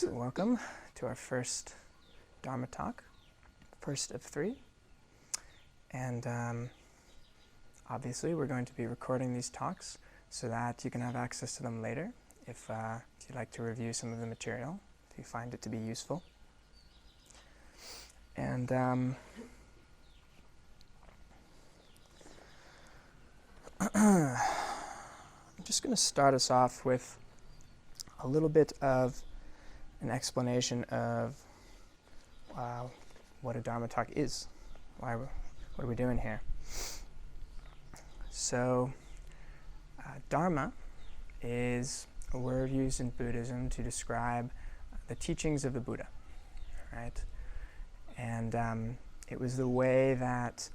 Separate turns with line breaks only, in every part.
So welcome to our first Dharma talk, first of 3. And obviously we're going to be recording these talks so that you can have access to them later if you'd like to review some of the material, if you find it to be useful. And I'm just going to start us off with a little bit of an explanation of what a Dharma talk is. What are we doing here? So, Dharma is a word used in Buddhism to describe the teachings of the Buddha, right? And it was the way that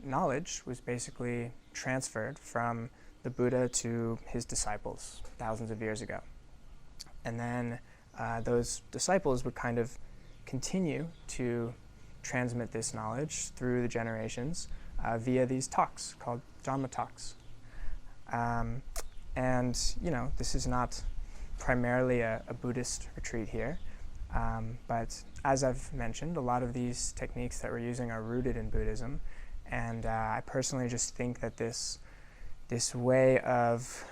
knowledge was basically transferred from the Buddha to his disciples thousands of years ago. And then those disciples would kind of continue to transmit this knowledge through the generations via these talks called Dharma talks. And, you know, this is not primarily a Buddhist retreat here, but as I've mentioned, a lot of these techniques that we're using are rooted in Buddhism, and I personally just think that this way of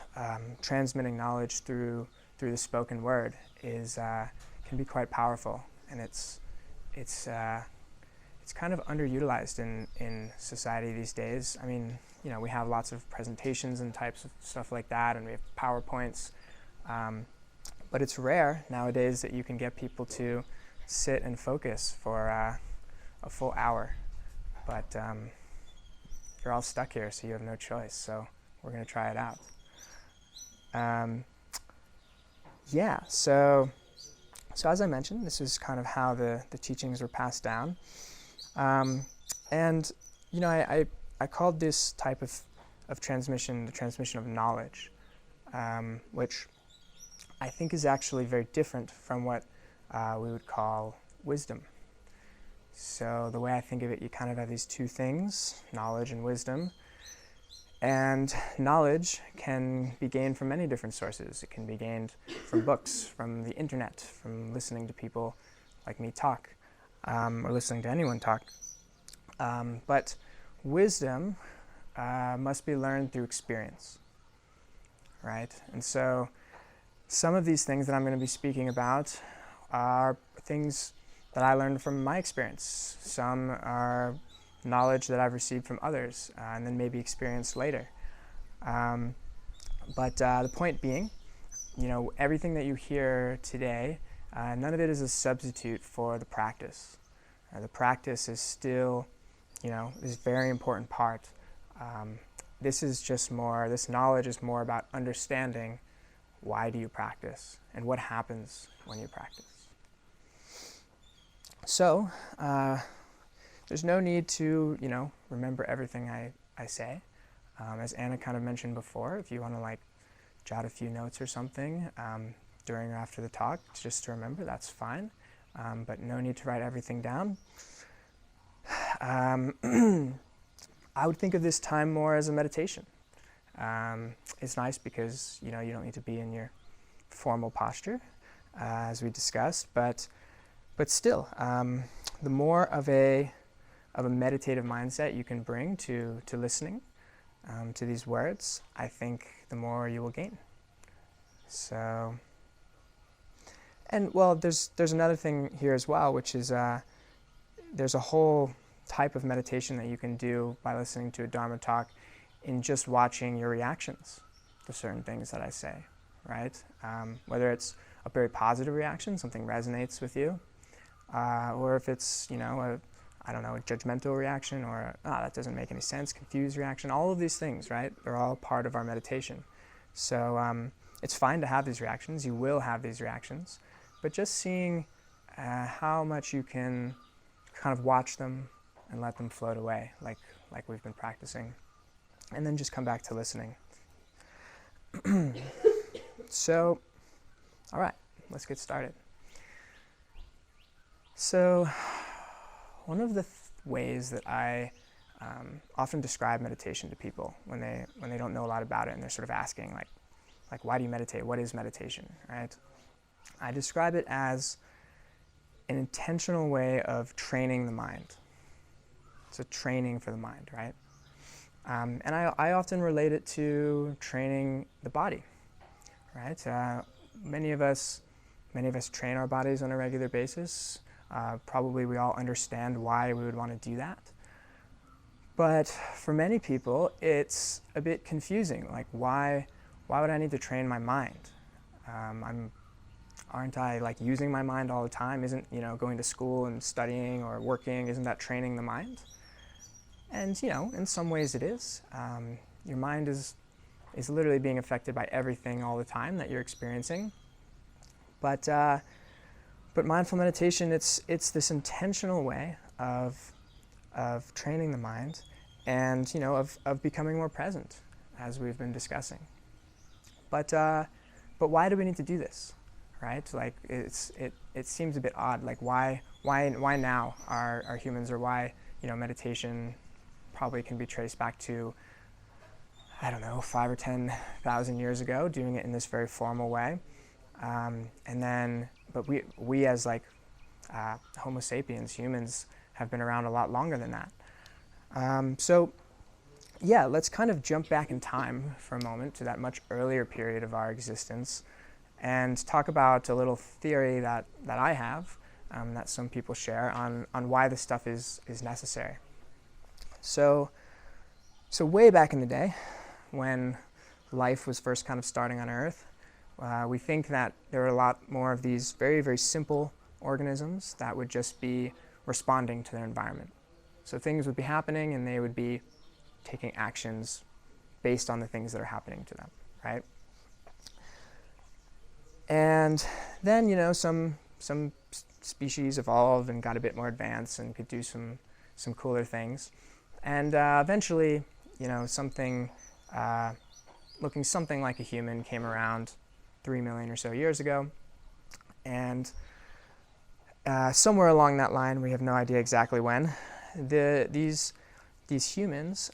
transmitting knowledge through the spoken word can be quite powerful, and it's kind of underutilized in society these days. I mean, you know, we have lots of presentations and types of stuff like that, and we have PowerPoints, but it's rare nowadays that you can get people to sit and focus for a full hour. But you're all stuck here, so you have no choice. So we're going to try it out. So as I mentioned, this is kind of how the teachings were passed down. And, you know, I called this type of transmission the transmission of knowledge, which I think is actually very different from what we would call wisdom. So the way I think of it, you kind of have these two things, knowledge and wisdom. And knowledge can be gained from many different sources. It can be gained from books, from the internet, from listening to people like me talk, or listening to anyone talk. But wisdom must be learned through experience, right? And so some of these things that I'm going to be speaking about are things that I learned from my experience. Some are knowledge that I've received from others, and then maybe experienced later. But the point being, you know, everything that you hear today, none of it is a substitute for the practice. The practice is still, you know, is a very important part. This knowledge is more about understanding why do you practice and what happens when you practice. So, there's no need to, you know, remember everything I say. As Anna kind of mentioned before, if you want to like jot a few notes or something during or after the talk, just to remember, that's fine. But no need to write everything down. I would think of this time more as a meditation. It's nice because, you know, you don't need to be in your formal posture, as we discussed, but still, the more of a meditative mindset you can bring to listening to these words, I think the more you will gain. So, and well, there's another thing here as well, which is there's a whole type of meditation that you can do by listening to a Dharma talk in just watching your reactions to certain things that I say, right? Whether it's a very positive reaction, something resonates with you, or if it's, you know, a judgmental reaction, or that doesn't make any sense, confused reaction, all of these things, right? They're all part of our meditation. So it's fine to have these reactions, you will have these reactions, but just seeing how much you can kind of watch them and let them float away, like we've been practicing, and then just come back to listening. So, all right, let's get started. So, one of the ways that I often describe meditation to people when they don't know a lot about it and they're sort of asking like why do you meditate? What is meditation, right? I describe it as an intentional way of training the mind. It's a training for the mind, right? And I often relate it to training the body, right? Many of us train our bodies on a regular basis. Probably we all understand why we would want to do that. But for many people, it's a bit confusing. Like, why would I need to train my mind? Aren't I like using my mind all the time? Isn't, going to school and studying or working, isn't that training the mind? And, in some ways it is. Your mind is literally being affected by everything all the time that you're experiencing. But mindful meditation, it's this intentional way of training the mind and, of becoming more present, as we've been discussing. But why do we need to do this, right? Like, it seems a bit odd. Like, why now are humans, or why, meditation probably can be traced back to, I don't know, 5,000 or 10,000 years ago, doing it in this very formal way. But we as like Homo sapiens, humans, have been around a lot longer than that. So yeah, let's kind of jump back in time for a moment to that much earlier period of our existence and talk about a little theory that I have, that some people share on why this stuff is necessary. So way back in the day, when life was first kind of starting on Earth, we think that there were a lot more of these very, very simple organisms that would just be responding to their environment. So things would be happening and they would be taking actions based on the things that are happening to them, right? And then, some species evolved and got a bit more advanced and could do some cooler things. And eventually, something looking something like a human came around 3 million or so years ago. And somewhere along that line, we have no idea exactly when, these humans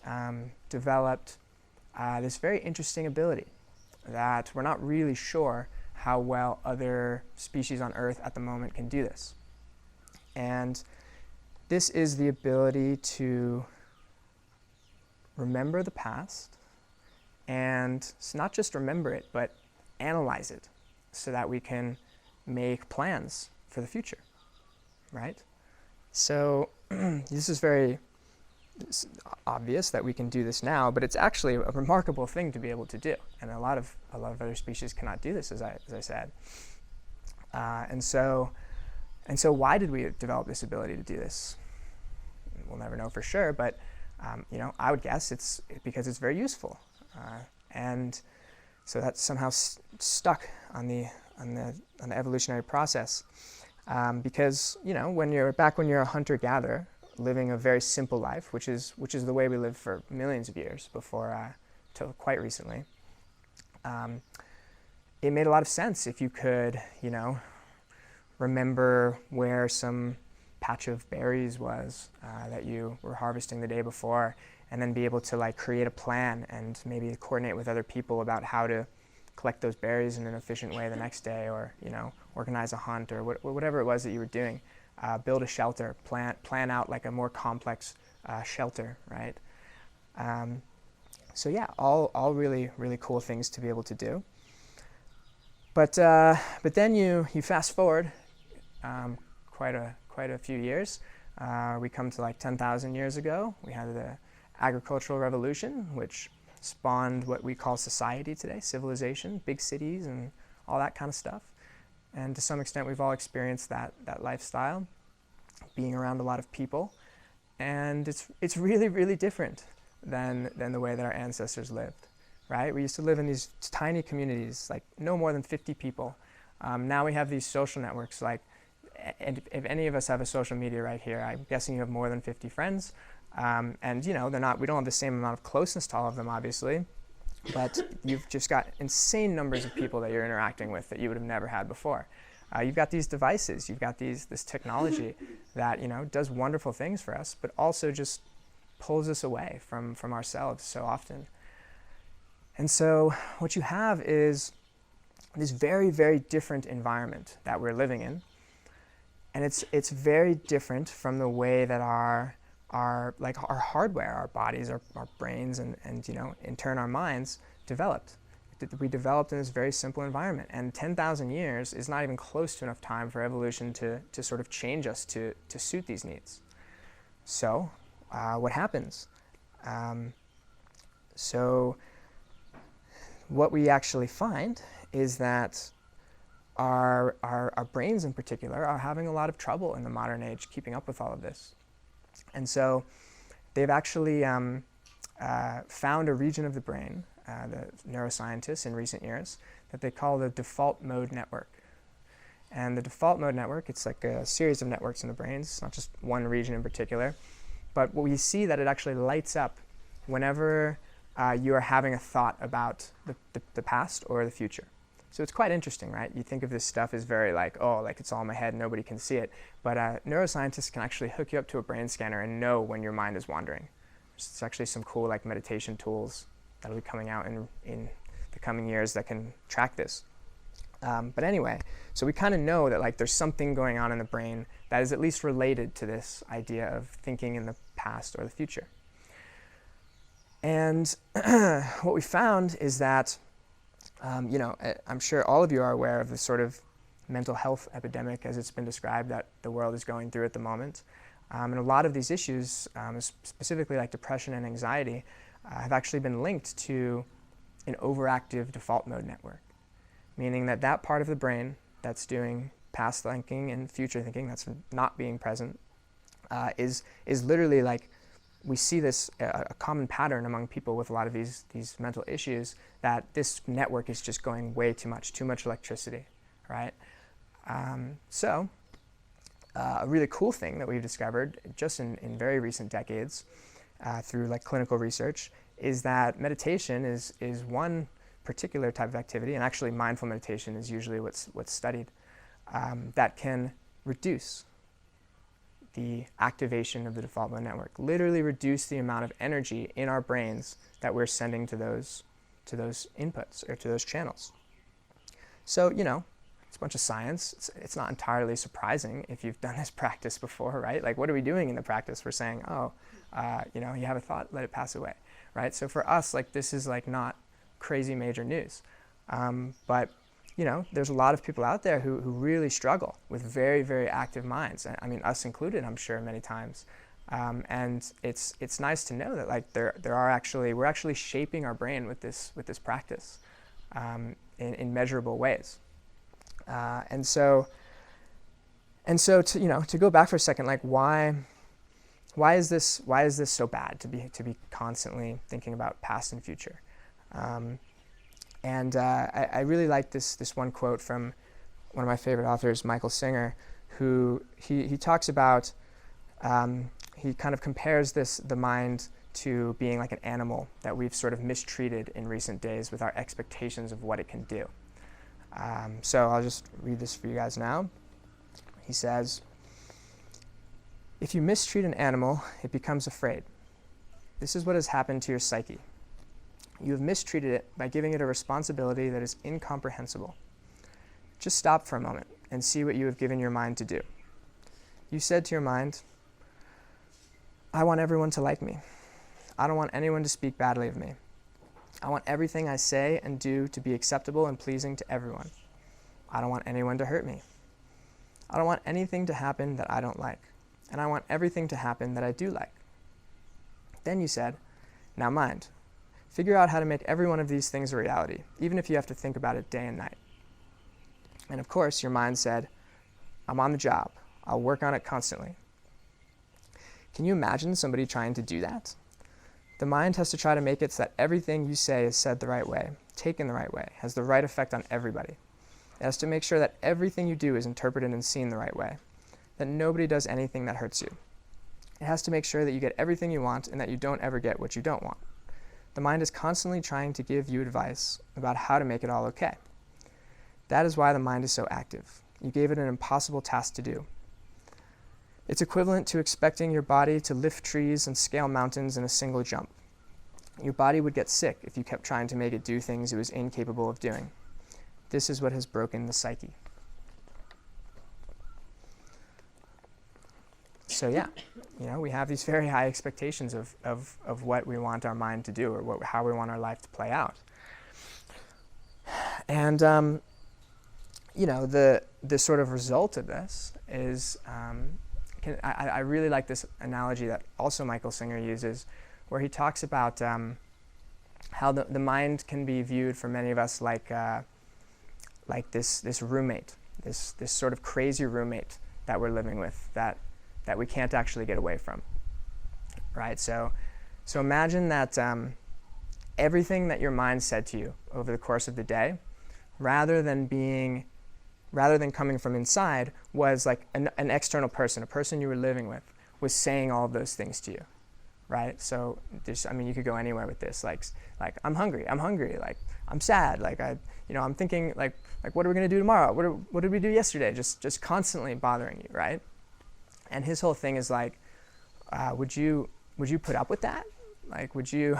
developed this very interesting ability that we're not really sure how well other species on Earth at the moment can do this. And this is the ability to remember the past, and not just remember it, but analyze it so that we can make plans for the future, right? So this is very obvious that we can do this now, but it's actually a remarkable thing to be able to do, and a lot of other species cannot do this, as I said. And so why did we develop this ability to do this? We'll never know for sure, but I would guess it's because it's very useful, and so that's somehow stuck on the evolutionary process, because when you're a hunter-gatherer living a very simple life, which is the way we lived for millions of years before till quite recently, it made a lot of sense if you could remember where some patch of berries was that you were harvesting the day before, and then be able to create a plan and maybe coordinate with other people about how to collect those berries in an efficient way the next day, or organize a hunt, or whatever it was that you were doing. Build a shelter, plan out a more complex shelter, right? So yeah, all really, really cool things to be able to do. But then you fast forward quite a few years. We come to 10,000 years ago. We had the agricultural revolution, which spawned what we call society today, civilization, big cities, and all that kind of stuff. And to some extent, we've all experienced that lifestyle, being around a lot of people. And it's really, really different than the way that our ancestors lived, right? We used to live in these tiny communities, no more than 50 people. Now we have these social networks, and if any of us have a social media right here, I'm guessing you have more than 50 friends. And we don't have the same amount of closeness to all of them, obviously, but you've just got insane numbers of people that you're interacting with that you would have never had before. You've got these devices, you've got this technology that does wonderful things for us, but also just pulls us away from ourselves so often. And so what you have is this very, very different environment that we're living in. And it's very different from the way that our hardware, our bodies, our brains, and in turn our minds developed. We developed in this very simple environment, and 10,000 years is not even close to enough time for evolution to sort of change us to suit these needs. So what happens? So what we actually find is that our brains in particular are having a lot of trouble in the modern age keeping up with all of this. And so they've actually found a region of the brain, the neuroscientists in recent years, that they call the default mode network. And the default mode network, it's like a series of networks in the brain. It's not just one region in particular. But what we see that it actually lights up whenever you are having a thought about the past or the future. So it's quite interesting, right? You think of this stuff as very like, oh, like it's all in my head and nobody can see it. But neuroscientists can actually hook you up to a brain scanner and know when your mind is wandering. There's actually some cool like meditation tools that will be coming out in the coming years that can track this. But anyway, so we kind of know that like there's something going on in the brain that is at least related to this idea of thinking in the past or the future. And what we found is that, I'm sure all of you are aware of the sort of mental health epidemic as it's been described that the world is going through at the moment. And a lot of these issues, specifically like depression and anxiety, have actually been linked to an overactive default mode network, meaning that that part of the brain that's doing past thinking and future thinking, that's not being present, is literally like, we see this a common pattern among people with a lot of these mental issues, that this network is just going way too much electricity, right? So a really cool thing that we've discovered just in very recent decades through like clinical research is that meditation is one particular type of activity, and actually mindful meditation is usually what's studied, that can reduce the activation of the default mode network, literally reduce the amount of energy in our brains that we're sending to those inputs or to those channels. So, it's a bunch of science. It's not entirely surprising if you've done this practice before, right? Like, what are we doing in the practice? We're saying, you have a thought, let it pass away, right? So for us, like, this is like not crazy major news. But there's a lot of people out there who really struggle with very, very active minds. I mean, us included, I'm sure, many times. And it's nice to know that like we're actually shaping our brain with this practice in measurable ways. And so to go back for a second, like why is this so bad to be constantly thinking about past and future? And I really like this one quote from one of my favorite authors, Michael Singer, who he talks about, he kind of compares the mind to being like an animal that we've sort of mistreated in recent days with our expectations of what it can do. So I'll just read this for you guys now. He says, "If you mistreat an animal, it becomes afraid. This is what has happened to your psyche. You have mistreated it by giving it a responsibility that is incomprehensible. Just stop for a moment and see what you have given your mind to do. You said to your mind, I want everyone to like me. I don't want anyone to speak badly of me. I want everything I say and do to be acceptable and pleasing to everyone. I don't want anyone to hurt me. I don't want anything to happen that I don't like. And I want everything to happen that I do like. Then you said, now mind. Figure out how to make every one of these things a reality, even if you have to think about it day and night. And of course, your mind said, I'm on the job. I'll work on it constantly. Can you imagine somebody trying to do that? The mind has to try to make it so that everything you say is said the right way, taken the right way, has the right effect on everybody. It has to make sure that everything you do is interpreted and seen the right way, that nobody does anything that hurts you. It has to make sure that you get everything you want and that you don't ever get what you don't want. The mind is constantly trying to give you advice about how to make it all okay. That is why the mind is so active. You gave it an impossible task to do. It's equivalent to expecting your body to lift trees and scale mountains in a single jump. Your body would get sick if you kept trying to make it do things it was incapable of doing. this is what has broken the psyche. So yeah, we have these very high expectations of what we want our mind to do, or how we want our life to play out. And the sort of result of this is, I really like this analogy that also Michael Singer uses, where he talks about how the mind can be viewed for many of us like this roommate, this sort of crazy roommate that we're living with, that we can't actually get away from, right? So imagine that everything that your mind said to you over the course of the day, rather than coming from inside, was like an external person, a person you were living with, was saying all of those things to you, right? So you could go anywhere with this, like I'm hungry, like I'm sad, like I'm thinking like what are we gonna do tomorrow? What did we do yesterday? Just constantly bothering you, right? And his whole thing is like, would you put up with that? Like, would you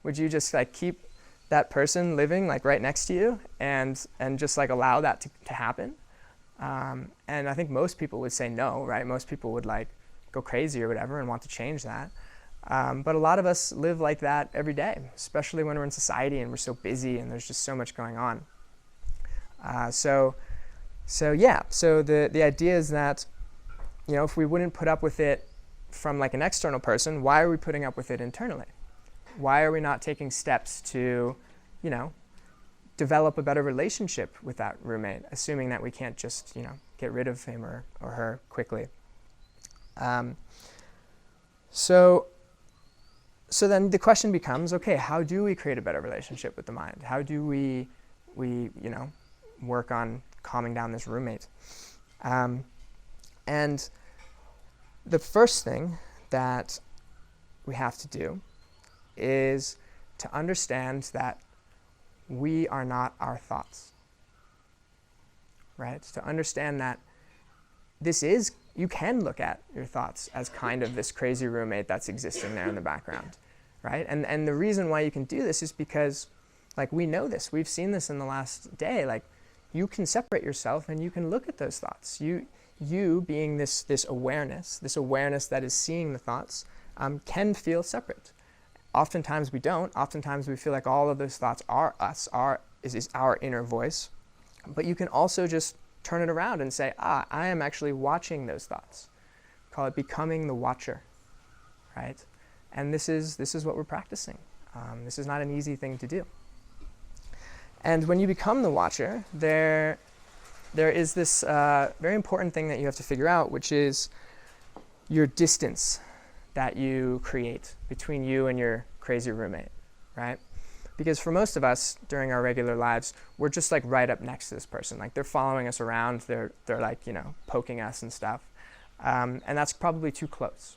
just like keep that person living like right next to you and just like allow that to happen? And I think most people would say no, right? Most people would like go crazy or whatever and want to change that. But a lot of us live like that every day, especially when we're in society and we're so busy and there's just so much going on. So the idea is that, if we wouldn't put up with it from like an external person, why are we putting up with it internally? Why are we not taking steps to, develop a better relationship with that roommate, assuming that we can't just, get rid of him or her quickly? So then the question becomes, okay, how do we create a better relationship with the mind? How do we work on calming down this roommate? And the first thing that we have to do is to understand that we are not our thoughts, right? To understand that you can look at your thoughts as kind of this crazy roommate that's existing there in the background, right? And the reason why you can do this is because, like, we know this. We've seen this in the last day. Like, you can separate yourself and you can look at those thoughts. You being this awareness that is seeing the thoughts, can feel separate. Oftentimes we don't. Oftentimes we feel like all of those thoughts are us, is our inner voice. But you can also just turn it around and say, I am actually watching those thoughts. Call it becoming the watcher, right? And this is what we're practicing. This is not an easy thing to do. And when you become the watcher, there is this very important thing that you have to figure out, which is your distance that you create between you and your crazy roommate, right? Because for most of us during our regular lives, we're just like right up next to this person. Like they're following us around, they're like, poking us and stuff. And that's probably too close.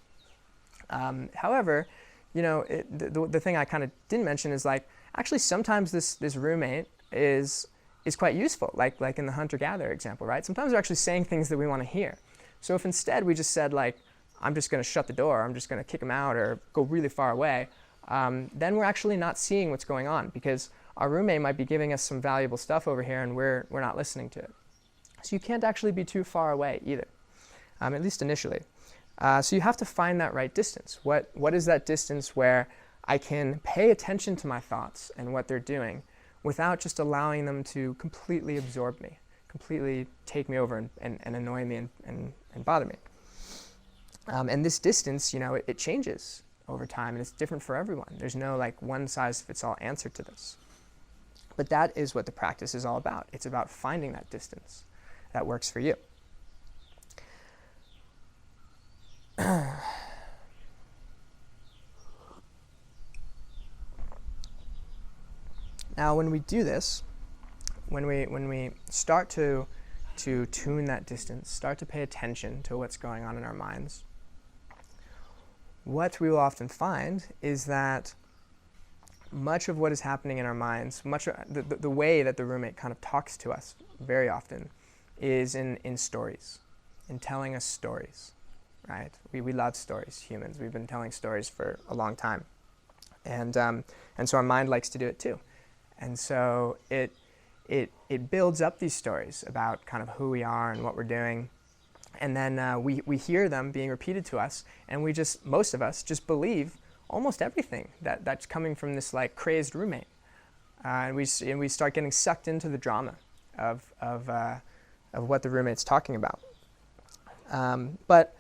However, the thing I kind of didn't mention is like, actually sometimes this roommate is quite useful, like in the hunter-gatherer example, right? Sometimes they're actually saying things that we want to hear. So if instead we just said like, I'm just going to shut the door, I'm just going to kick them out or go really far away, then we're actually not seeing what's going on because our roommate might be giving us some valuable stuff over here and we're not listening to it. So you can't actually be too far away either, at least initially. So you have to find that right distance. What is that distance where I can pay attention to my thoughts and what they're doing without just allowing them to completely absorb me, completely take me over and annoy me and bother me. And this distance, it changes over time, and it's different for everyone. There's no like one-size-fits-all answer to this. But that is what the practice is all about. It's about finding that distance that works for you. Now, when we do this, when we start to tune that distance, start to pay attention to what's going on in our minds, what we will often find is that much of what is happening in our minds, much of the way that the roommate kind of talks to us very often is in stories, in telling us stories, right? We love stories, humans. We've been telling stories for a long time. And so our mind likes to do it too. And so it it builds up these stories about kind of who we are and what we're doing. And then we hear them being repeated to us, and most of us just believe almost everything that's coming from this like crazed roommate. And we start getting sucked into the drama of what the roommate's talking about. But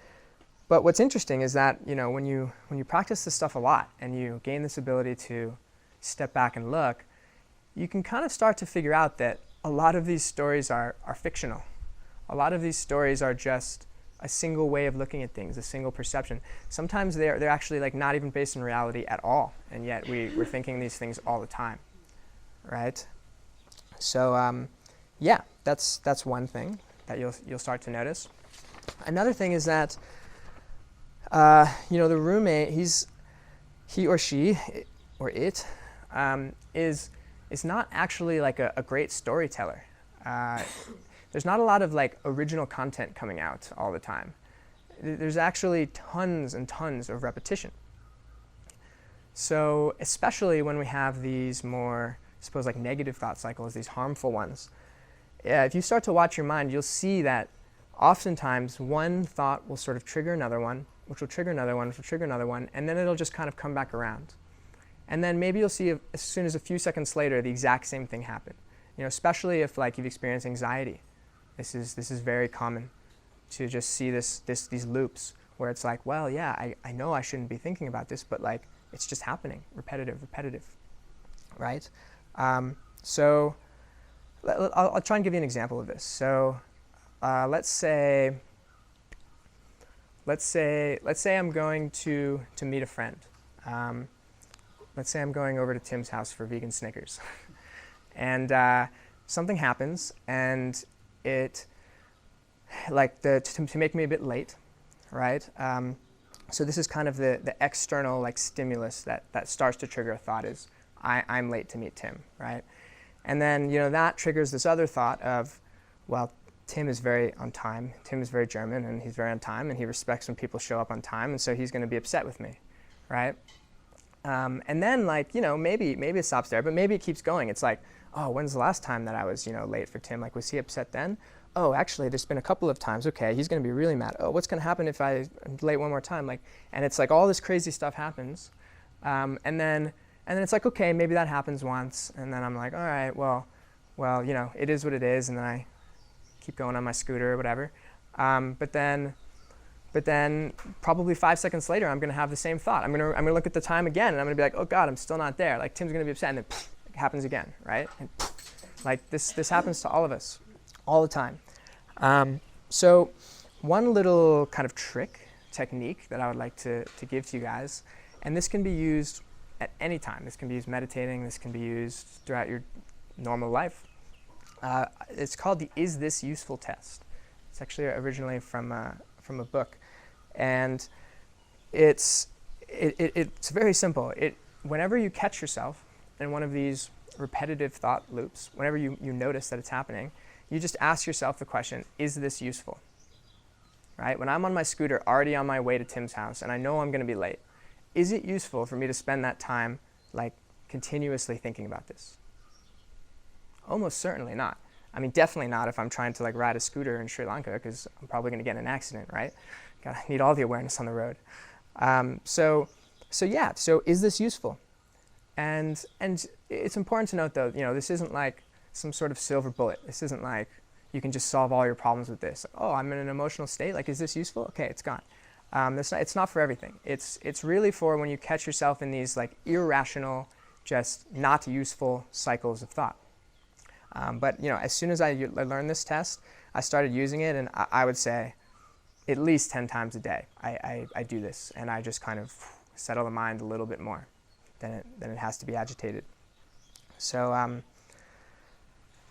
what's interesting is that when you practice this stuff a lot and you gain this ability to step back and look, you can kind of start to figure out that a lot of these stories are fictional. A lot of these stories are just a single way of looking at things, a single perception. Sometimes they're actually like not even based in reality at all, and yet we're thinking these things all the time, right? So yeah, that's one thing that you'll start to notice. Another thing is that the roommate, he or she or it is not actually like a great storyteller. There's not a lot of like original content coming out all the time. There's actually tons and tons of repetition. So especially when we have these more, I suppose, like negative thought cycles, these harmful ones, if you start to watch your mind, you'll see that oftentimes one thought will sort of trigger another one, which will trigger another one, which will trigger another one, and then it'll just kind of come back around. And then maybe you'll see as soon as a few seconds later the exact same thing happen. Especially if like you've experienced anxiety. This is very common to just see these loops where it's like, well, yeah, I know I shouldn't be thinking about this, but like it's just happening, repetitive, right? So I'll try and give you an example of this. So let's say I'm going to meet a friend. Let's say I'm going over to Tim's house for vegan Snickers, and something happens, and it to make me a bit late, right? So this is kind of the external like stimulus that starts to trigger a thought is I'm late to meet Tim, right? And then that triggers this other thought of, well, Tim is very on time. Tim is very German, and he's very on time, and he respects when people show up on time, and so he's going to be upset with me, right? And then maybe it stops there, but maybe it keeps going. It's like, oh, when's the last time that I was late for Tim? Like, was he upset then? Oh, actually, there's been a couple of times. Okay, he's going to be really mad. Oh, what's going to happen if I'm late one more time? And it's like all this crazy stuff happens, and then it's like, okay, maybe that happens once, and then I'm like, all right, well, it is what it is, and then I keep going on my scooter or whatever. But then probably 5 seconds later, I'm going to have the same thought. I'm going to look at the time again, and I'm going to be like, oh God, I'm still not there. Like Tim's going to be upset, and then it happens again, right? And like this happens to all of us all the time. So one little kind of technique that I would like to give to you guys, and this can be used at any time. This can be used meditating. This can be used throughout your normal life. It's called the Is This Useful test. It's actually originally from a book, and it's very simple. Whenever you catch yourself in one of these repetitive thought loops, whenever you notice that it's happening, you just ask yourself the question, is this useful? Right? When I'm on my scooter already on my way to Tim's house and I know I'm going to be late, is it useful for me to spend that time like continuously thinking about this? Almost certainly not. I mean, definitely not if I'm trying to like ride a scooter in Sri Lanka, because I'm probably going to get in an accident, right? I need all the awareness on the road. So is this useful? And it's important to note, though, this isn't like some sort of silver bullet. This isn't like you can just solve all your problems with this. Oh, I'm in an emotional state. Like, is this useful? Okay, it's gone. It's not for everything. It's really for when you catch yourself in these like irrational, just not useful cycles of thought. But as soon as I learned this test, I started using it, and I would say at least 10 times a day I do this, and I just kind of settle the mind a little bit more than it has to be agitated. So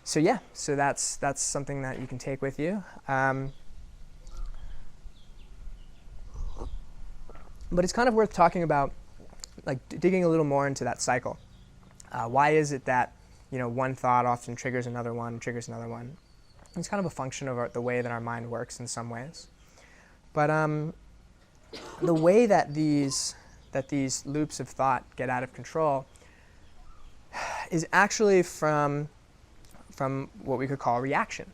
that's something that you can take with you. But it's kind of worth talking about, like digging a little more into that cycle. Why is it that one thought often triggers another one, It's kind of a function of the way that our mind works in some ways. But the way that these loops of thought get out of control is actually from from what we could call reaction,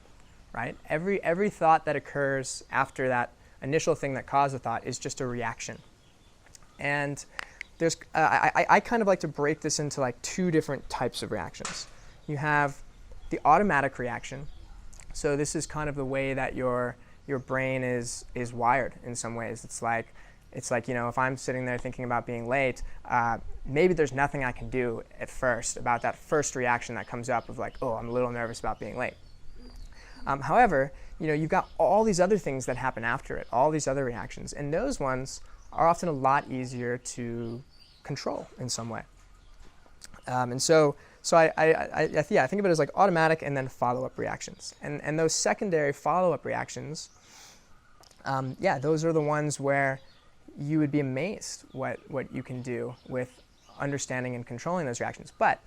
right? Every thought that occurs after that initial thing that caused the thought is just a reaction. And there's I kind of like to break this into like two different types of reactions. You have the automatic reaction. So this is kind of the way that your brain is wired in some ways. It's like, if I'm sitting there thinking about being late, maybe there's nothing I can do at first about that first reaction that comes up of like, oh, I'm a little nervous about being late. However, you've got all these other things that happen after it, all these other reactions, and those ones are often a lot easier to control in some way. And so I think of it as like automatic and then follow-up reactions. And those secondary follow-up reactions, those are the ones where you would be amazed what you can do with understanding and controlling those reactions. But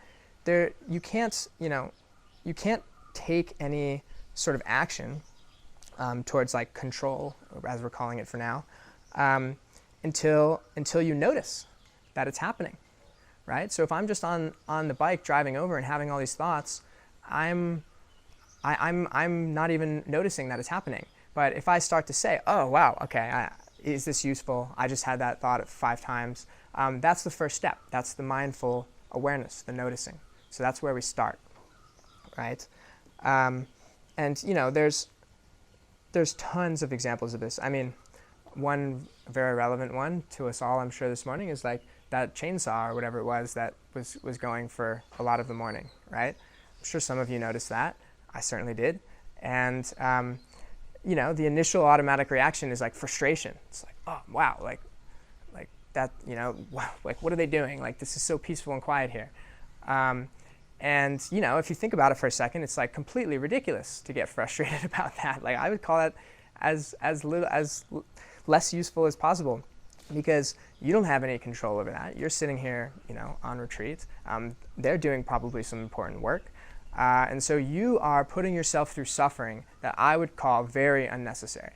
you can't take any sort of action towards like control, as we're calling it for now, until you notice that it's happening, right? So if I'm just on the bike driving over and having all these thoughts, I'm not even noticing that it's happening. But if I start to say, oh wow, okay, is this useful? I just had that thought 5 times. That's the first step. That's the mindful awareness, the noticing. So that's where we start, right? And there's tons of examples of this. I mean, one very relevant one to us all, I'm sure, this morning is like that chainsaw or whatever it was that was going for a lot of the morning, right? I'm sure some of you noticed that. I certainly did. And the initial automatic reaction is like frustration. It's like, oh wow, like that, wow, like what are they doing? Like this is so peaceful and quiet here. And if you think about it for a second, it's like completely ridiculous to get frustrated about that. Like I would call it as less useful as possible, because you don't have any control over that. You're sitting here, on retreat. They're doing probably some important work. And so you are putting yourself through suffering that I would call very unnecessary.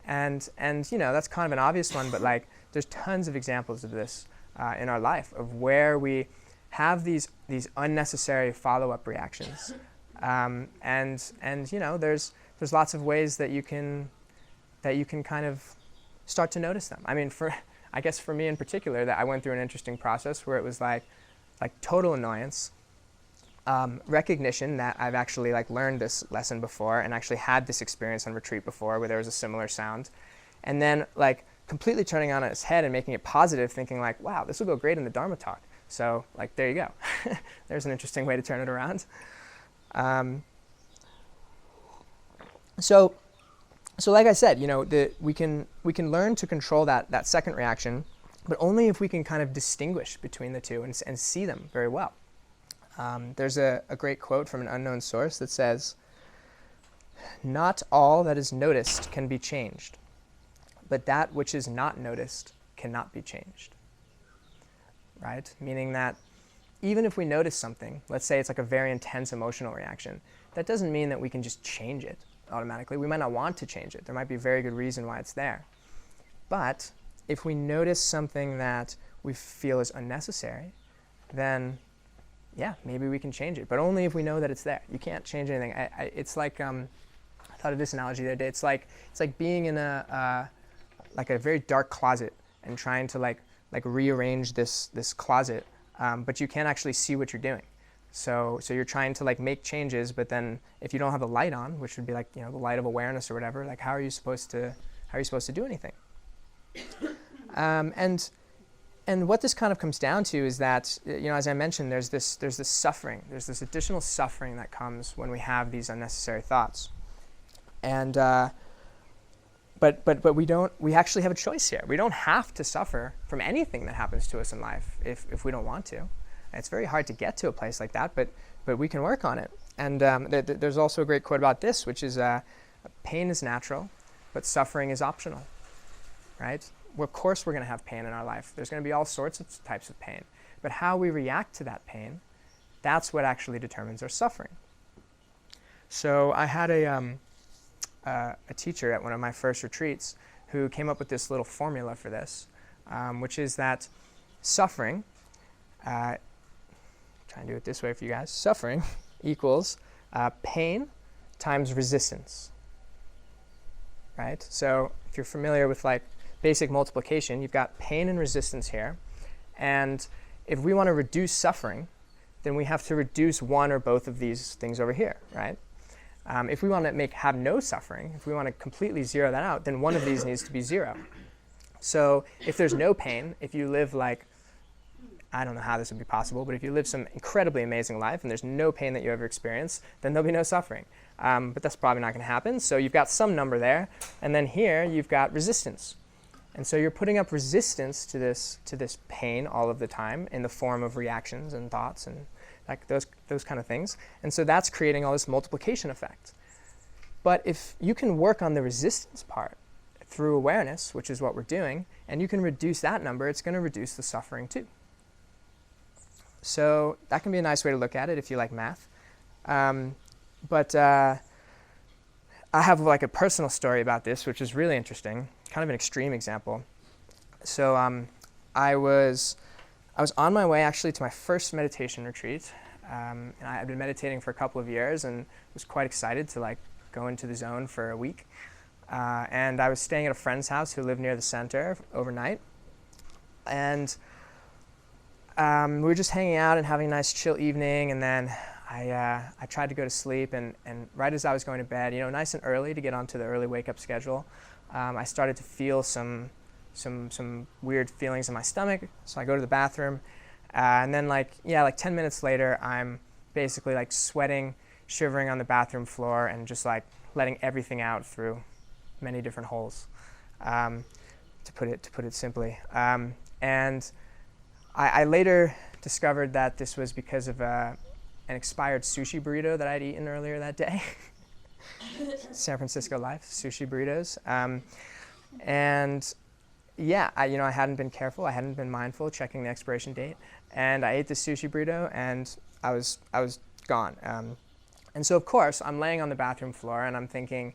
And that's kind of an obvious one, but like there's tons of examples of this in our life, of where we have these unnecessary follow-up reactions. There's lots of ways that you can kind of start to notice them. I mean, I guess for me in particular, that I went through an interesting process where it was like total annoyance, recognition that I've actually like learned this lesson before and actually had this experience on retreat before where there was a similar sound, and then like completely turning on its head and making it positive, thinking like, wow, this will go great in the Dharma talk. So like there you go. There's an interesting way to turn it around. So like I said, we can learn to control that second reaction, but only if we can kind of distinguish between the two and see them very well. There's a great quote from an unknown source that says, "Not all that is noticed can be changed, but that which is not noticed cannot be changed." Right? Meaning that even if we notice something, let's say it's like a very intense emotional reaction, that doesn't mean that we can just change it automatically. We might not want to change it. There might be a very good reason why it's there. But if we notice something that we feel is unnecessary, then maybe we can change it, but only if we know that it's there. You can't change anything. It's like I thought of this analogy the other day. It's like being in a very dark closet and trying to like rearrange this closet, but you can't actually see what you're doing. So you're trying to like make changes, but then if you don't have the light on, which would be like the light of awareness or whatever, like how are you supposed to do anything? And what this kind of comes down to is that, as I mentioned, there's this suffering. There's this additional suffering that comes when we have these unnecessary thoughts. And but we actually have a choice here. We don't have to suffer from anything that happens to us in life if we don't want to. And it's very hard to get to a place like that, but we can work on it. And there's also a great quote about this, which is, pain is natural, but suffering is optional, right? Well, of course we're going to have pain in our life. There's going to be all sorts of types of pain. But how we react to that pain, that's what actually determines our suffering. So I had a teacher at one of my first retreats who came up with this little formula for this, which is that suffering, try and do it this way for you guys, suffering equals pain times resistance, right? So if you're familiar with like basic multiplication, you've got pain and resistance here. And if we want to reduce suffering, then we have to reduce one or both of these things over here, right? If we want to have no suffering, if we want to completely zero that out, then one of these needs to be 0. So if there's no pain, if you live like, I don't know how this would be possible, but if you live some incredibly amazing life and there's no pain that you ever experience, then there'll be no suffering. But that's probably not going to happen. So you've got some number there. And then here you've got resistance. And so you're putting up resistance to this pain all of the time in the form of reactions and thoughts and like those kind of things. And so that's creating all this multiplication effect. But if you can work on the resistance part through awareness, which is what we're doing, and you can reduce that number, it's going to reduce the suffering too. So that can be a nice way to look at it if you like math. But I have like a personal story about this, which is really interesting, kind of an extreme example. So I was on my way actually to my first meditation retreat, and I had been meditating for a couple of years and was quite excited to like go into the zone for a week. And I was staying at a friend's house who lived near the center overnight. And we were just hanging out and having a nice chill evening, and then I tried to go to sleep, and right as I was going to bed, nice and early to get onto the early wake-up schedule, I started to feel some weird feelings in my stomach. So I go to the bathroom, and then like 10 minutes later, I'm basically like sweating, shivering on the bathroom floor, and just like letting everything out through many different holes, to put it simply. And I later discovered that this was because of an expired sushi burrito that I'd eaten earlier that day. San Francisco life, sushi burritos. And yeah, I hadn't been careful. I hadn't been mindful, checking the expiration date. And I ate the sushi burrito, and I was gone. And so, of course, I'm laying on the bathroom floor, and I'm thinking,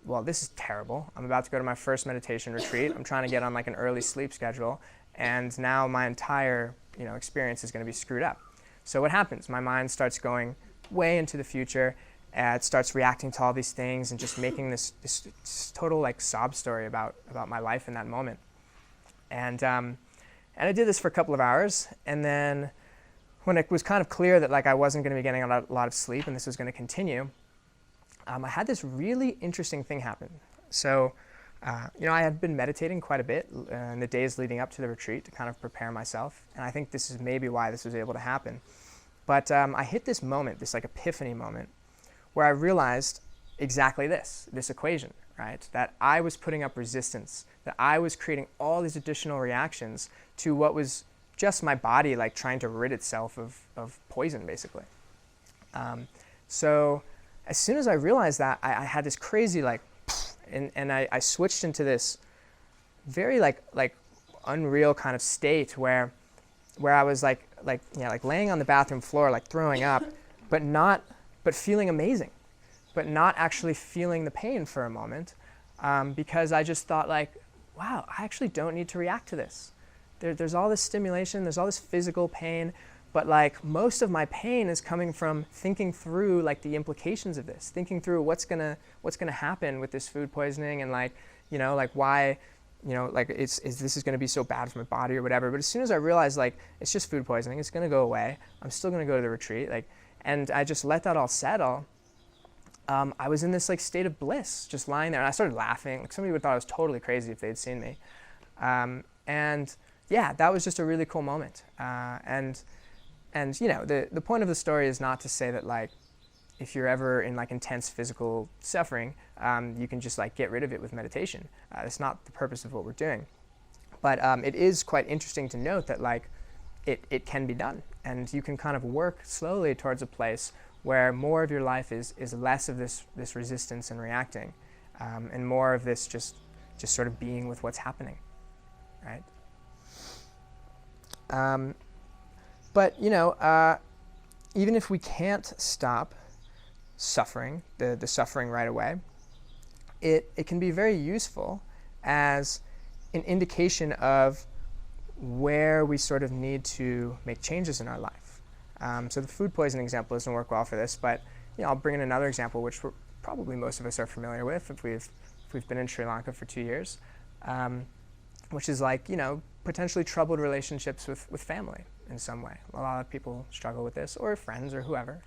well, this is terrible. I'm about to go to my first meditation retreat. I'm trying to get on like an early sleep schedule. And now my entire experience is going to be screwed up. So what happens? My mind starts going way into the future. It starts reacting to all these things and just making this total like sob story about my life in that moment. And I did this for a couple of hours. And then when it was kind of clear that like I wasn't going to be getting a lot of sleep and this was going to continue, I had this really interesting thing happen. So I had been meditating quite a bit in the days leading up to the retreat to kind of prepare myself, and I think this is maybe why this was able to happen. But I hit this moment, this like epiphany moment, where I realized exactly this equation, right? That I was putting up resistance, that I was creating all these additional reactions to what was just my body like trying to rid itself of poison, basically. So as soon as I realized that, I had this crazy like, and I switched into this very like unreal kind of state where I was like laying on the bathroom floor, like throwing up, but feeling amazing, but not actually feeling the pain for a moment, because I just thought like, wow, I actually don't need to react to this. There's all this stimulation, there's all this physical pain, but like most of my pain is coming from thinking through like the implications of this, thinking through what's gonna happen with this food poisoning, and like why this is gonna be so bad for my body or whatever. But as soon as I realized like it's just food poisoning, it's gonna go away, I'm still gonna go to the retreat, and I just let that all settle. I was in this like state of bliss, just lying there, and I started laughing. Like somebody would have thought I was totally crazy if they'd seen me. And yeah, that was just a really cool moment. And the point of the story is not to say that like if you're ever in like intense physical suffering, you can just like get rid of it with meditation. That's not the purpose of what we're doing. But it is quite interesting to note that like it can be done, and you can kind of work slowly towards a place where more of your life is less of this resistance and reacting, and more of this just sort of being with what's happening, right? But even if we can't stop suffering, the suffering right away, it can be very useful as an indication of where we sort of need to make changes in our life. So the food poisoning example doesn't work well for this, but I'll bring in another example, which probably most of us are familiar with if we've been in Sri Lanka for 2 years, which is like, potentially troubled relationships with family in some way. A lot of people struggle with this, or friends or whoever,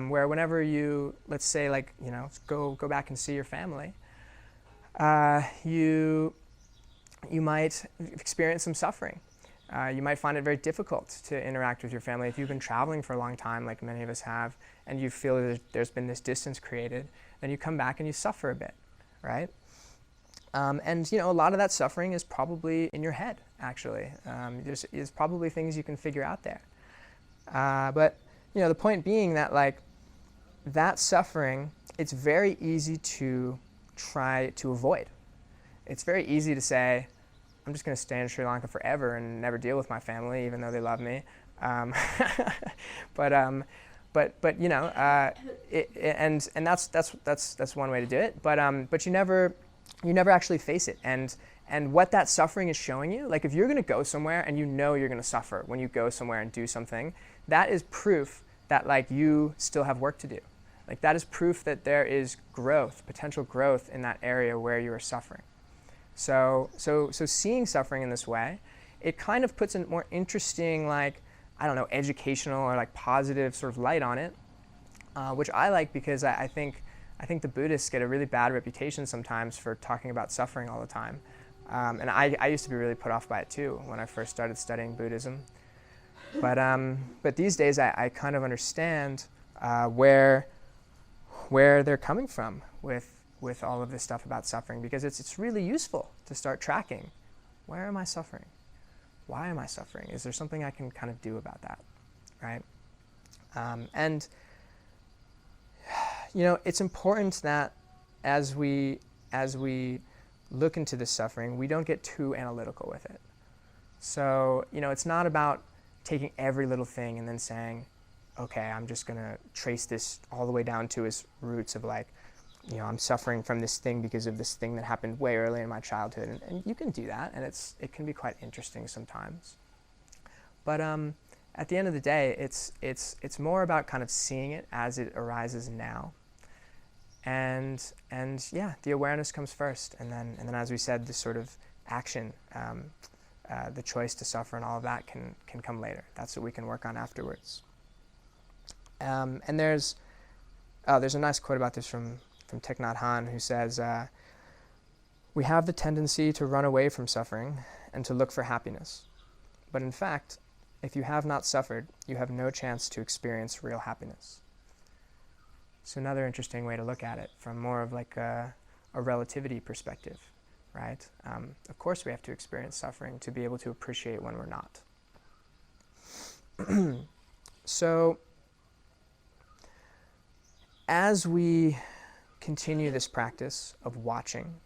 where whenever you, let's say, like, go back and see your family, you might experience some suffering. You might find it very difficult to interact with your family if you've been traveling for a long time, like many of us have, and you feel that there's been this distance created. Then you come back and you suffer a bit, right? And a lot of that suffering is probably in your head, actually. There's probably things you can figure out there. But the point being that, like, that suffering, it's very easy to try to avoid. It's very easy to say, I'm just going to stay in Sri Lanka forever and never deal with my family, even though they love me. But that's one way to do it. But you never actually face it. And what that suffering is showing you, like, if you're going to go somewhere and you're going to suffer when you go somewhere and do something, that is proof that, like, you still have work to do. Like, that is proof that there is growth, potential growth in that area where you are suffering. So seeing suffering in this way, it kind of puts a more interesting, like, I don't know, educational or like positive sort of light on it, which I like, because I think the Buddhists get a really bad reputation sometimes for talking about suffering all the time. And I used to be really put off by it too when I first started studying Buddhism. But these days I kind of understand where they're coming from with all of this stuff about suffering, because it's really useful to start tracking. Where am I suffering? Why am I suffering? Is there something I can kind of do about that, right? And it's important that as we look into this suffering, we don't get too analytical with it. So, it's not about taking every little thing and then saying, okay, I'm just going to trace this all the way down to its roots of, like, I'm suffering from this thing because of this thing that happened way early in my childhood. And you can do that, and it can be quite interesting sometimes. But at the end of the day, it's more about kind of seeing it as it arises now. And yeah, the awareness comes first, and then as we said, this sort of action, the choice to suffer and all of that can come later. That's what we can work on afterwards. And there's a nice quote about this from Thich Nhat Hanh, who says, "We have the tendency to run away from suffering and to look for happiness. But in fact, if you have not suffered, you have no chance to experience real happiness." So another interesting way to look at it, from more of like a relativity perspective, right? Of course we have to experience suffering to be able to appreciate when we're not. So as we continue this practice of watching,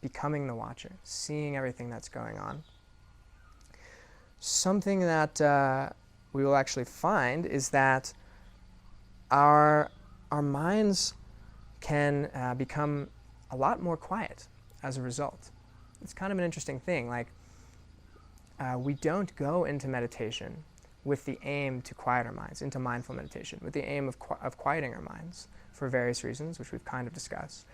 becoming the watcher, seeing everything that's going on, something that we will actually find is that our minds can become a lot more quiet as a result. It's kind of an interesting thing. Like, we don't go into meditation with the aim to quiet our minds, into mindful meditation, with the aim of quieting our minds for various reasons, which we've kind of discussed.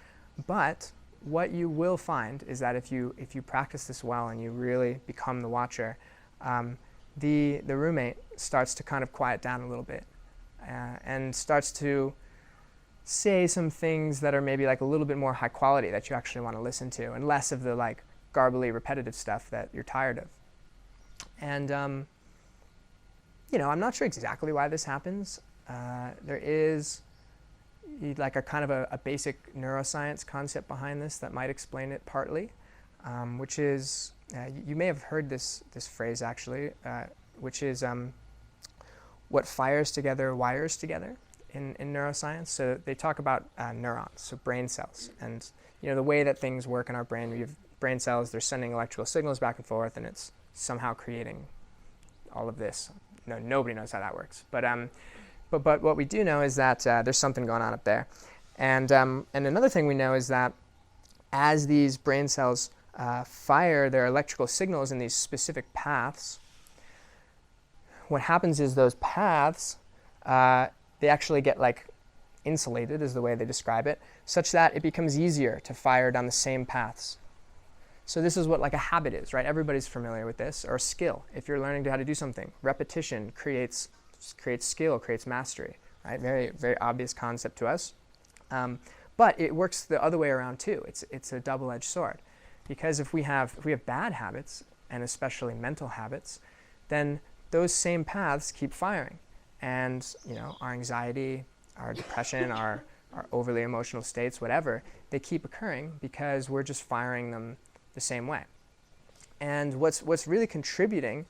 But what you will find is that if you practice this well and you really become the watcher, the roommate starts to kind of quiet down a little bit and starts to say some things that are maybe like a little bit more high quality that you actually want to listen to, and less of the like garbly repetitive stuff that you're tired of. And I'm not sure exactly why this happens. There is like a kind of a basic neuroscience concept behind this that might explain it partly, which is, you may have heard this phrase actually, which is what fires together wires together in neuroscience. So they talk about neurons, so brain cells, and the way that things work in our brain. We have brain cells; they're sending electrical signals back and forth, and it's somehow creating all of this. No, nobody knows how that works, but what we do know is that there's something going on up there, and another thing we know is that as these brain cells fire their electrical signals in these specific paths, what happens is those paths they actually get like insulated is the way they describe it, such that it becomes easier to fire down the same paths. So this is what like a habit is, right? Everybody's familiar with this, or a skill. If you're learning how to do something, repetition creates skill, creates mastery, right? Very, very obvious concept to us. But it works the other way around too. It's a double-edged sword, because if we have bad habits, and especially mental habits, then those same paths keep firing, and our anxiety, our depression, our overly emotional states, whatever, they keep occurring because we're just firing them the same way. And what's really contributing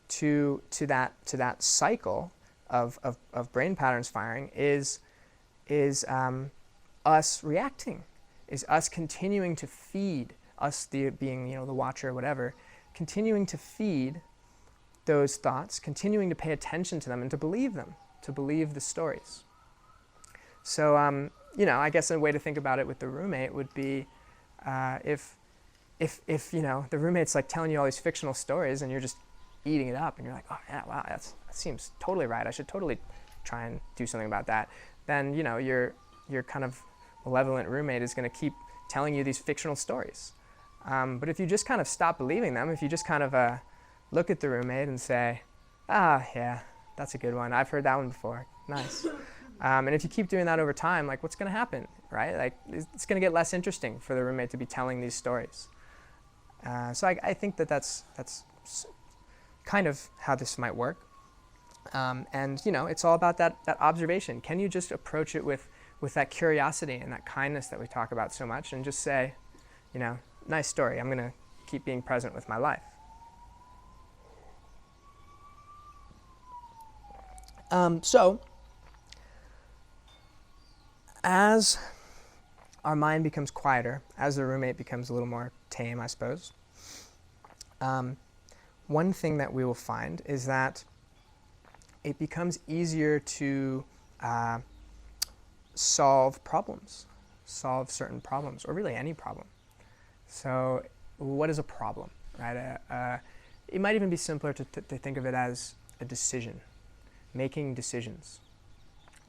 to that cycle of brain patterns firing is us reacting, is us continuing to feed, us being the watcher or whatever, continuing to feed those thoughts, continuing to pay attention to them and to believe them, to believe the stories. So I guess a way to think about it with the roommate would be if the roommate's like telling you all these fictional stories and you're just eating it up and you're like, oh yeah, wow, that seems totally right, I should totally try and do something about that, then your kind of malevolent roommate is going to keep telling you these fictional stories. But if you just kind of stop believing them, if you just kind of look at the roommate and say, yeah, that's a good one, I've heard that one before, nice. And if you keep doing that over time, like what's going to happen, right? Like it's going to get less interesting for the roommate to be telling these stories. So I think that's kind of how this might work. And it's all about that observation. Can you just approach it with that curiosity and that kindness that we talk about so much, and just say, nice story, I'm going to keep being present with my life. So as our mind becomes quieter, as the roommate becomes a little more tame, I suppose, one thing that we will find is that it becomes easier to solve certain problems, or really any problem. So what is a problem, right? It might even be simpler to think of it as a decision, making decisions.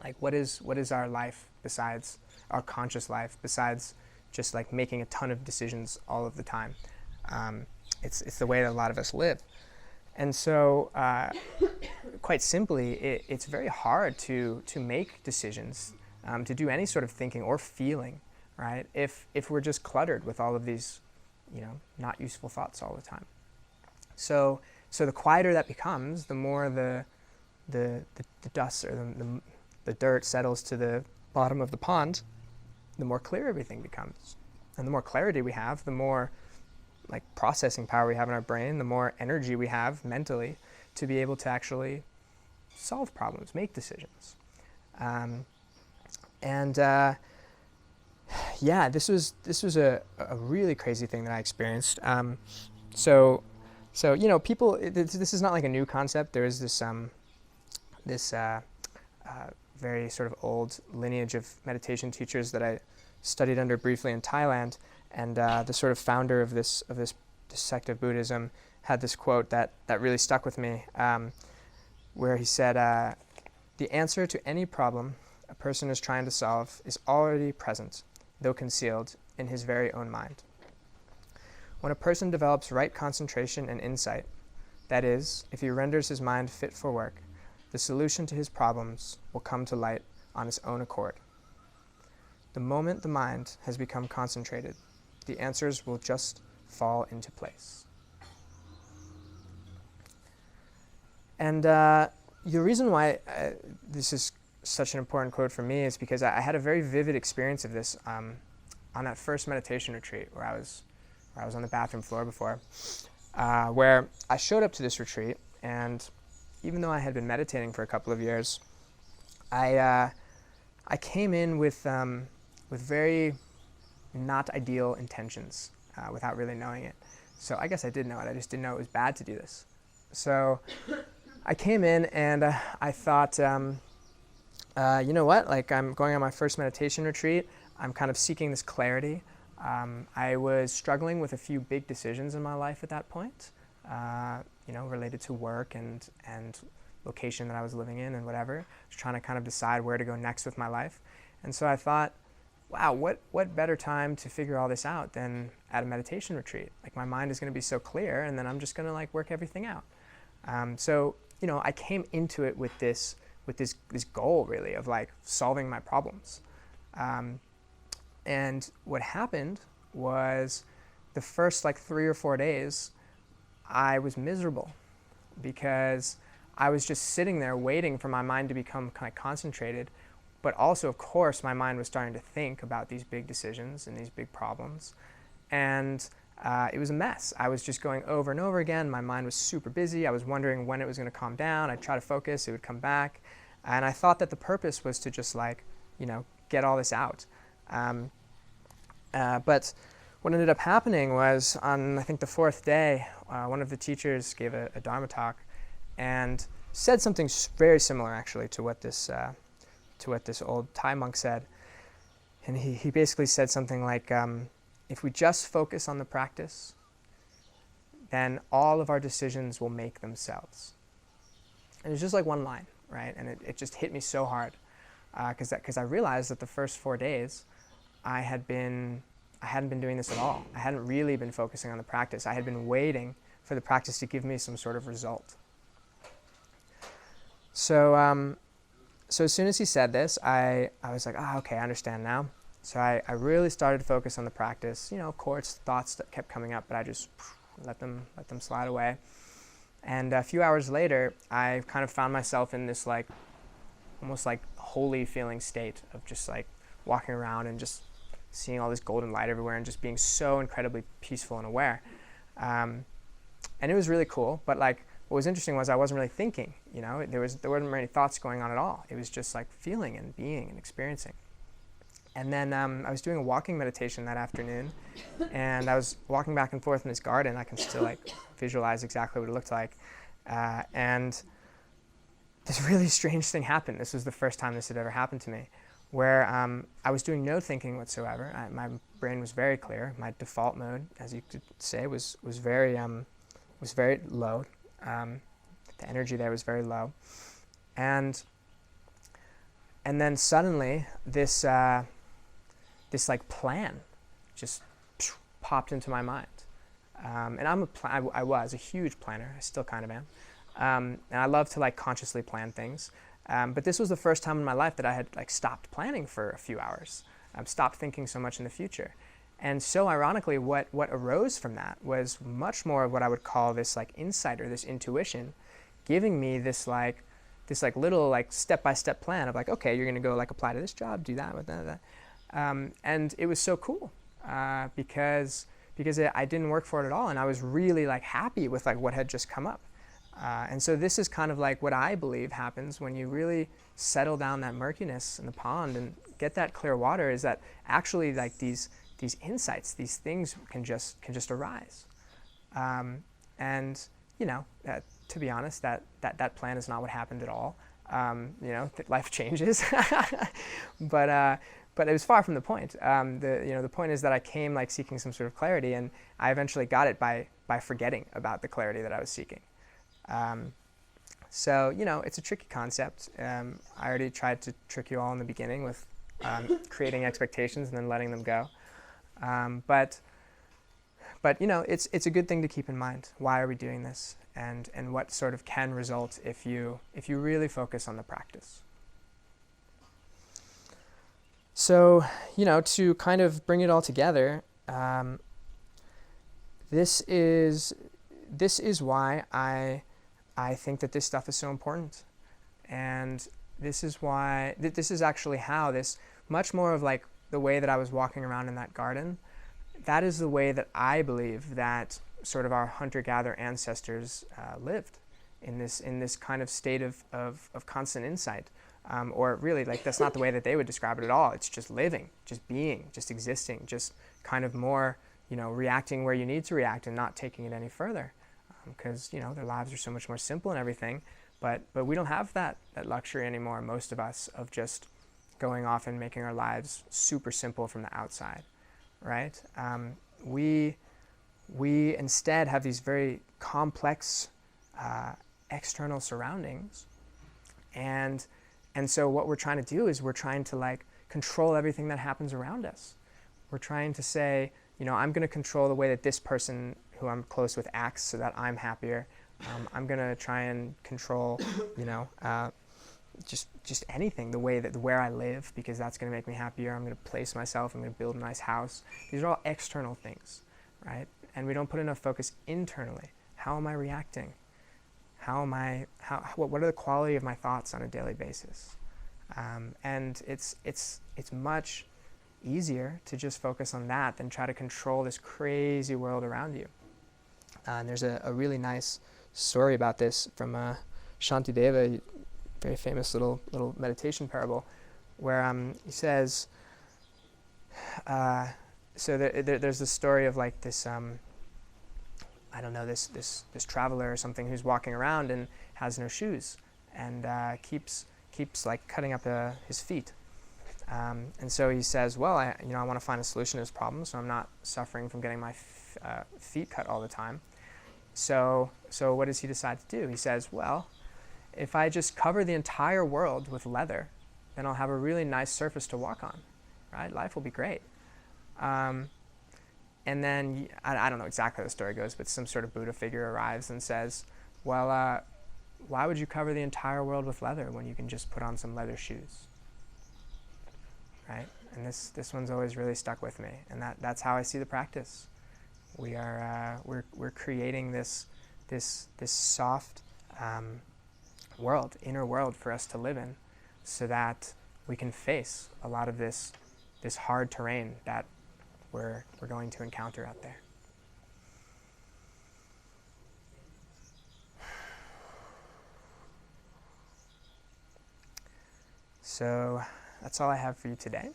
Like what is our life besides our conscious life, besides just like making a ton of decisions all of the time? It's the way that a lot of us live. And so quite simply, it's very hard to make decisions, to do any sort of thinking or feeling, right? If we're just cluttered with all of these, not useful thoughts all the time. So the quieter that becomes, the more the dust or the dirt settles to the bottom of the pond, the more clear everything becomes. And the more clarity we have, the more like processing power we have in our brain, the more energy we have mentally to be able to actually solve problems, make decisions. This was a really crazy thing that I experienced. So people, this is not like a new concept. There is this very sort of old lineage of meditation teachers that I studied under briefly in Thailand, and the sort of founder of this sect of Buddhism had this quote that really stuck with me, where he said, "The answer to any problem a person is trying to solve is already present, though concealed, in his very own mind. When a person develops right concentration and insight, that is, if he renders his mind fit for work, the solution to his problems will come to light on its own accord. The moment the mind has become concentrated, the answers will just fall into place." And the reason why this is such an important quote for me is because I had a very vivid experience of this on that first meditation retreat where I was on the bathroom floor before, where I showed up to this retreat, and even though I had been meditating for a couple of years, I came in with very not ideal intentions without really knowing it. So I guess I did know it, I just didn't know it was bad to do this. So I came in and I thought, you know what, like I'm going on my first meditation retreat, I'm kind of seeking this clarity. I was struggling with a few big decisions in my life at that point, related to work and location that I was living in and whatever. I was trying to kind of decide where to go next with my life. And so I thought, wow, what better time to figure all this out than at a meditation retreat? Like, my mind is going to be so clear, and then I'm just going to like work everything out. So I came into it with this goal, really, of like solving my problems. And what happened was, the first like 3 or 4 days, I was miserable because I was just sitting there waiting for my mind to become kind of concentrated. But also, of course, my mind was starting to think about these big decisions and these big problems. And it was a mess. I was just going over and over again. My mind was super busy. I was wondering when it was going to calm down. I'd try to focus. It would come back. And I thought that the purpose was to just like, get all this out. But what ended up happening was, on I think the 4th day, one of the teachers gave a Dharma talk and said something very similar, actually, to what this old Thai monk said. And he basically said something like, if we just focus on the practice, then all of our decisions will make themselves. And it's just like one line, right? And it just hit me so hard, because I realized that the first 4 days I hadn't been doing this at all. I hadn't really been focusing on the practice. I had been waiting for the practice to give me some sort of result. So as soon as he said this, I was like, okay, I understand now. So I really started to focus on the practice. Of course, thoughts that kept coming up, but I just let them slide away. And a few hours later, I kind of found myself in this like almost like holy feeling state of just like walking around and just seeing all this golden light everywhere and just being so incredibly peaceful and aware. And it was really cool. But like, what was interesting was I wasn't really thinking. There weren't many thoughts going on at all. It was just like feeling and being and experiencing. And then I was doing a walking meditation that afternoon, and I was walking back and forth in this garden. I can still like visualize exactly what it looked like. And this really strange thing happened. This was the first time this had ever happened to me, where I was doing no thinking whatsoever. My brain was very clear. My default mode, as you could say, was very low. The energy there was very low, and then suddenly this like plan just popped into my mind. And I was a huge planner. I still kind of am. And I love to like consciously plan things. But this was the first time in my life that I had like stopped planning for a few hours. Stopped thinking so much in the future. And so ironically, what arose from that was much more of what I would call this like insight, or this intuition, giving me this little like step-by-step plan of like, okay, you're going to go like apply to this job, do that, with that. And it was so cool because I didn't work for it at all, and I was really like happy with like what had just come up. And so this is kind of like what I believe happens when you really settle down that murkiness in the pond and get that clear water, is that actually like these insights, these things can just arise. And to be honest, that plan is not what happened at all. Life changes, but it was far from the point. The point is that I came like seeking some sort of clarity, and I eventually got it by forgetting about the clarity that I was seeking. So it's a tricky concept. I already tried to trick you all in the beginning with creating expectations and then letting them go. But it's a good thing to keep in mind. Why are we doing this, and what sort of can result if you really focus on the practice. So to kind of bring it all together, this is why I think that this stuff is so important, and this is why this is actually how this, much more of like the way that I was walking around in that garden, that is the way that I believe that sort of our hunter-gatherer ancestors lived, in this kind of state of constant insight. Or really, like, that's not the way that they would describe it at all. It's just living, just being, just existing, just kind of more, reacting where you need to react and not taking it any further. Because, their lives are so much more simple and everything. But we don't have that luxury anymore, most of us, of just going off and making our lives super simple from the outside, right? We instead have these very complex external surroundings, and so what we're trying to do is we're trying to like control everything that happens around us. We're trying to say, I'm going to control the way that this person who I'm close with acts so that I'm happier. I'm going to try and control, just anything, where I live, because that's going to make me happier. I'm going to place myself. I'm going to build a nice house. These are all external things, right? And we don't put enough focus internally. How am I reacting? What are the quality of my thoughts on a daily basis? And it's much easier to just focus on that than try to control this crazy world around you. And there's a really nice story about this from Shantideva, very famous little meditation parable, where he says, there's this story of like this, this traveler or something who's walking around and has no shoes, and keeps like cutting up his feet. And so he says, well, I want to find a solution to this problem, so I'm not suffering from getting my feet cut all the time. So what does he decide to do? He says, well, if I just cover the entire world with leather, then I'll have a really nice surface to walk on, right? Life will be great. And then, I don't know exactly how the story goes, but some sort of Buddha figure arrives and says, well, why would you cover the entire world with leather when you can just put on some leather shoes? Right? And this one's always really stuck with me, and that's how I see the practice. We're creating this soft world, inner world for us to live in, so that we can face a lot of this hard terrain that we're going to encounter out there. So that's all I have for you today.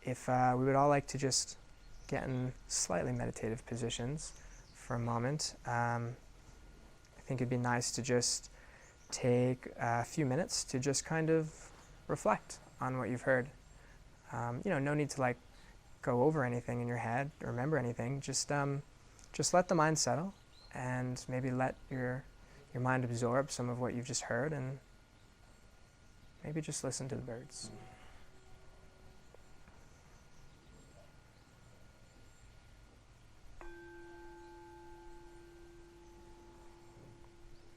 If we would all like to just get in slightly meditative positions for a moment, I think it'd be nice to just take a few minutes to just kind of reflect on what you've heard. No need to like go over anything in your head, or remember anything. Just let the mind settle, and maybe let your mind absorb some of what you've just heard, and maybe just listen to the birds.